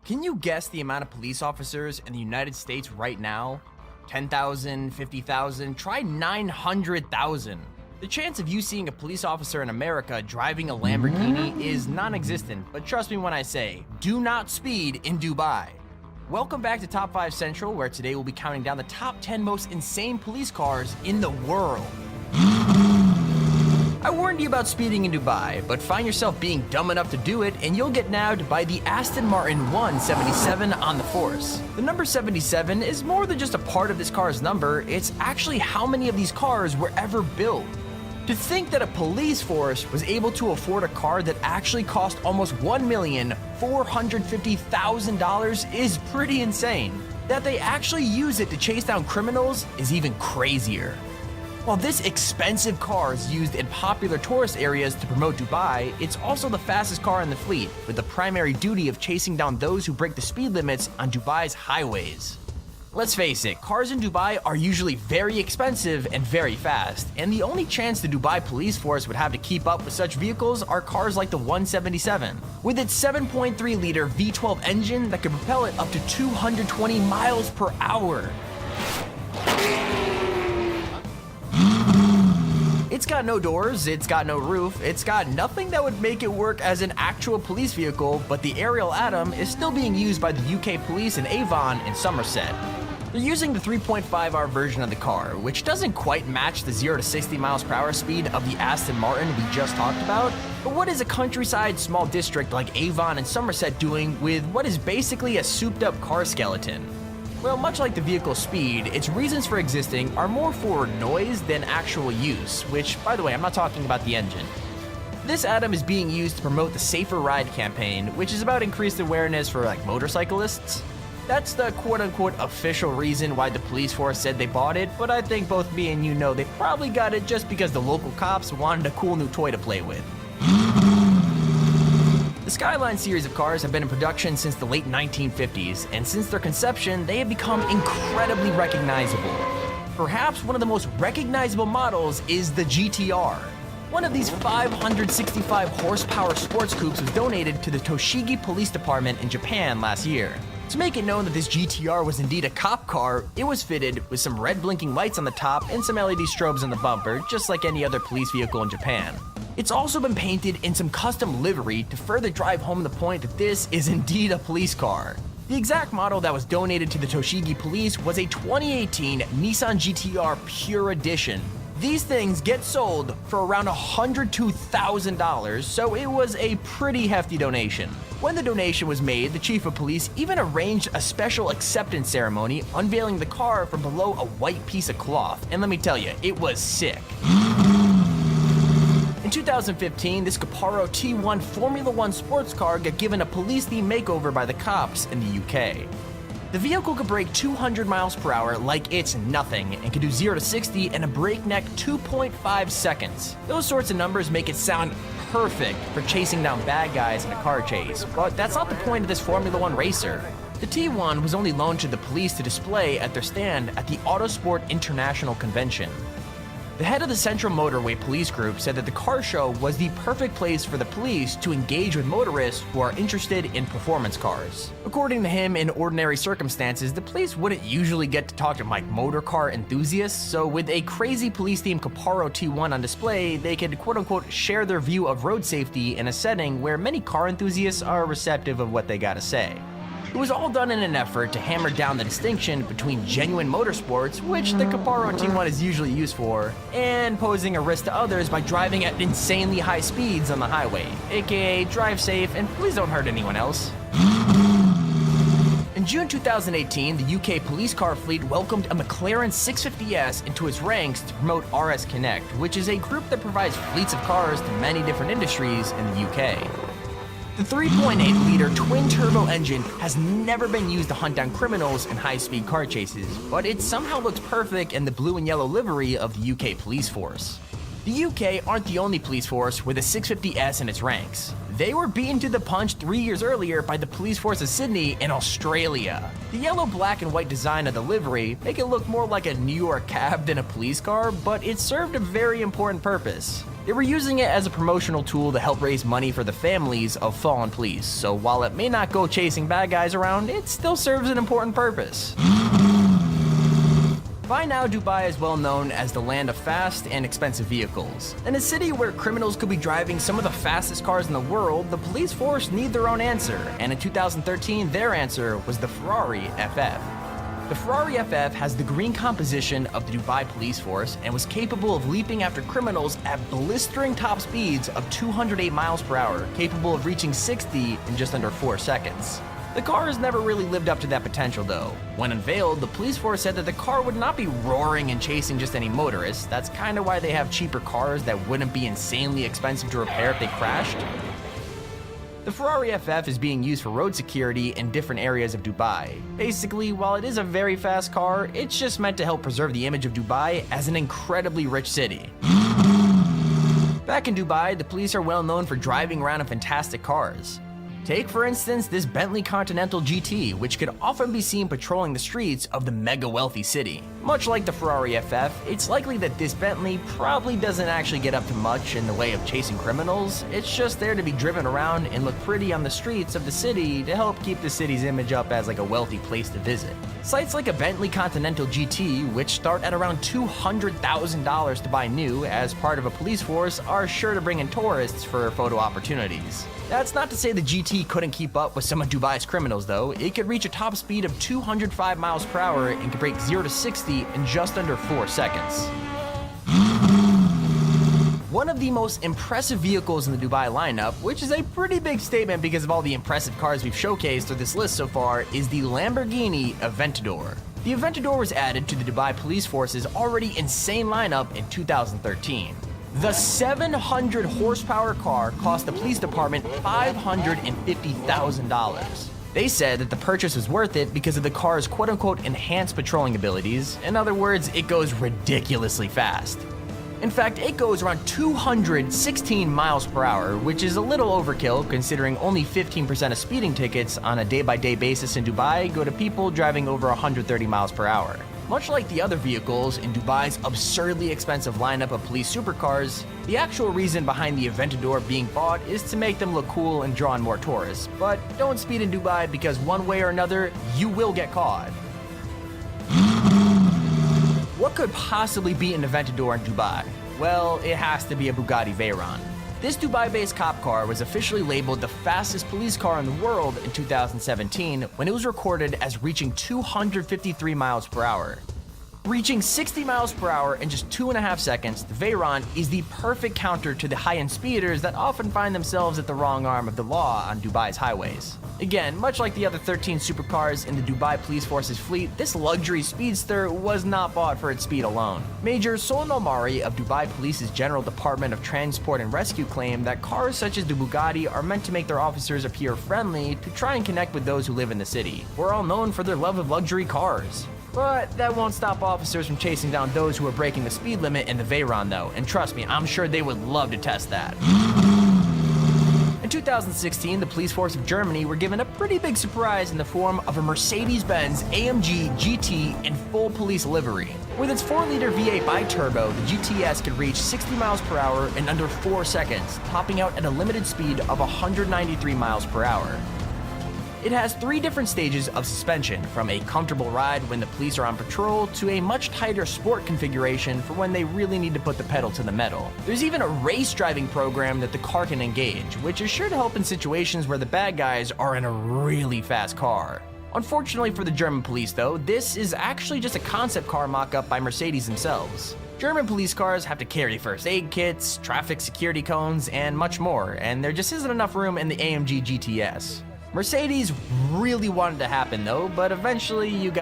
Can you guess the amount of police officers in the United States right now? 10,000, 50,000, try 900,000. The chance of you seeing a police officer in America driving a Lamborghini is non-existent, but trust me when I say, do not speed in Dubai. Welcome back to Top 5 Central, where today we'll be counting down the top 10 most insane police cars in the world. I warned you about speeding in Dubai, but find yourself being dumb enough to do it and you'll get nabbed by the Aston Martin 177 on the force. The number 77 is more than just a part of this car's number, it's actually how many of these cars were ever built. To think that a police force was able to afford a car that actually cost almost $1,450,000 is pretty insane. That they actually use it to chase down criminals is even crazier. While this expensive car is used in popular tourist areas to promote Dubai, it's also the fastest car in the fleet, with the primary duty of chasing down those who break the speed limits on Dubai's highways. Let's face it, cars in Dubai are usually very expensive and very fast, and the only chance the Dubai police force would have to keep up with such vehicles are cars like the 177, with its 7.3-liter V12 engine that could propel it up to 220 miles per hour. It's got no doors, it's got no roof, it's got nothing that would make it work as an actual police vehicle, but the Ariel Atom is still being used by the UK police in Avon and Somerset. They're using the 3.5R version of the car, which doesn't quite match the 0 to 60 miles per hour speed of the Aston Martin we just talked about, but what is a countryside small district like Avon and Somerset doing with what is basically a souped up car skeleton? Well, much like the vehicle's speed, its reasons for existing are more for noise than actual use, which, by the way, I'm not talking about the engine. This Atom is being used to promote the Safer Ride campaign, which is about increased awareness for motorcyclists. That's the quote-unquote official reason why the police force said they bought it, but I think both me and you know they probably got it just because the local cops wanted a cool new toy to play with. The Skyline series of cars have been in production since the late 1950s, and since their conception, they have become incredibly recognizable. Perhaps one of the most recognizable models is the GTR. One of these 565 horsepower sports coupes was donated to the Tochigi Police Department in Japan last year. To make it known that this GTR was indeed a cop car, it was fitted with some red blinking lights on the top and some LED strobes on the bumper, just like any other police vehicle in Japan. It's also been painted in some custom livery to further drive home the point that this is indeed a police car. The exact model that was donated to the Tochigi Police was a 2018 Nissan GTR Pure Edition. These things get sold for around $102,000, so it was a pretty hefty donation. When the donation was made, the chief of police even arranged a special acceptance ceremony, unveiling the car from below a white piece of cloth, and let me tell you, it was sick. In 2015, this Caparo T1 Formula 1 sports car got given a police-themed makeover by the cops in the UK. The vehicle could break 200 miles per hour like it's nothing and could do 0 to 60 in a breakneck 2.5 seconds. Those sorts of numbers make it sound perfect for chasing down bad guys in a car chase, but that's not the point of this Formula 1 racer. The T1 was only loaned to the police to display at their stand at the Autosport International Convention. The head of the Central Motorway Police Group said that the car show was the perfect place for the police to engage with motorists who are interested in performance cars. According to him, in ordinary circumstances, the police wouldn't usually get to talk to motor car enthusiasts, so with a crazy police-themed Caparo T1 on display, they could quote-unquote share their view of road safety in a setting where many car enthusiasts are receptive of what they gotta say. It was all done in an effort to hammer down the distinction between genuine motorsports, which the Caparo T1 is usually used for, and posing a risk to others by driving at insanely high speeds on the highway, aka drive safe and please don't hurt anyone else. In June 2018, the UK police car fleet welcomed a McLaren 650S into its ranks to promote RS Connect, which is a group that provides fleets of cars to many different industries in the UK. The 3.8-liter twin-turbo engine has never been used to hunt down criminals in high-speed car chases, but it somehow looks perfect in the blue and yellow livery of the UK police force. The UK aren't the only police force with a 650S in its ranks. They were beaten to the punch 3 years earlier by the police force of Sydney in Australia. The yellow, black, and white design of the livery make it look more like a New York cab than a police car, but it served a very important purpose. They were using it as a promotional tool to help raise money for the families of fallen police, so while it may not go chasing bad guys around, it still serves an important purpose. By now, Dubai is well known as the land of fast and expensive vehicles. In a city where criminals could be driving some of the fastest cars in the world, the police force need their own answer, and in 2013, their answer was the Ferrari FF. The Ferrari FF has the green composition of the Dubai police force and was capable of leaping after criminals at blistering top speeds of 208 miles per hour, capable of reaching 60 in just under 4 seconds. The car has never really lived up to that potential though. When unveiled, the police force said that the car would not be roaring and chasing just any motorist. That's kinda why they have cheaper cars that wouldn't be insanely expensive to repair if they crashed. The Ferrari FF is being used for road security in different areas of Dubai. Basically, while it is a very fast car, it's just meant to help preserve the image of Dubai as an incredibly rich city. Back in Dubai, the police are well known for driving around in fantastic cars. Take, for instance, this Bentley Continental GT, which could often be seen patrolling the streets of the mega wealthy city. Much like the Ferrari FF, it's likely that this Bentley probably doesn't actually get up to much in the way of chasing criminals. It's just there to be driven around and look pretty on the streets of the city to help keep the city's image up as like a wealthy place to visit. Sites like a Bentley Continental GT, which start at around $200,000 to buy new as part of a police force, are sure to bring in tourists for photo opportunities. That's not to say the GT couldn't keep up with some of Dubai's criminals though. It could reach a top speed of 205 miles per hour and could break 0 to 60 in just under 4 seconds. One of the most impressive vehicles in the Dubai lineup, which is a pretty big statement because of all the impressive cars we've showcased through this list so far, is the Lamborghini Aventador. The Aventador was added to the Dubai Police Force's already insane lineup in 2013. The 700 horsepower car cost the police department $550,000. They said that the purchase was worth it because of the car's quote-unquote enhanced patrolling abilities. In other words, it goes ridiculously fast. In fact, it goes around 216 miles per hour, which is a little overkill considering only 15% of speeding tickets on a day-by-day basis in Dubai go to people driving over 130 miles per hour. Much like the other vehicles in Dubai's absurdly expensive lineup of police supercars, the actual reason behind the Aventador being bought is to make them look cool and draw in more tourists. But don't speed in Dubai because one way or another, you will get caught. What could possibly be an Aventador in Dubai? Well, it has to be a Bugatti Veyron. This Dubai-based cop car was officially labeled the fastest police car in the world in 2017 when it was recorded as reaching 253 miles per hour. Reaching 60 miles per hour in just 2.5 seconds, the Veyron is the perfect counter to the high-end speeders that often find themselves at the wrong arm of the law on Dubai's highways. Again, much like the other 13 supercars in the Dubai Police Force's fleet, this luxury speedster was not bought for its speed alone. Major Soares of Dubai Police's General Department of Transport and Rescue claimed that cars such as the Bugatti are meant to make their officers appear friendly to try and connect with those who live in the city. We're all known for their love of luxury cars. But that won't stop officers from chasing down those who are breaking the speed limit in the Veyron though, and trust me, I'm sure they would love to test that. In 2016, the police force of Germany were given a pretty big surprise in the form of a Mercedes-Benz AMG GT in full police livery. With its 4-liter V8 bi-turbo, the GTS could reach 60 miles per hour in under 4 seconds, topping out at a limited speed of 193 miles per hour. It has 3 different stages of suspension, from a comfortable ride when the police are on patrol to a much tighter sport configuration for when they really need to put the pedal to the metal. There's even a race driving program that the car can engage, which is sure to help in situations where the bad guys are in a really fast car. Unfortunately for the German police though, this is actually just a concept car mock-up by Mercedes themselves. German police cars have to carry first aid kits, traffic security cones, and much more, and there just isn't enough room in the AMG GTS. Mercedes really wanted to happen though, but eventually you got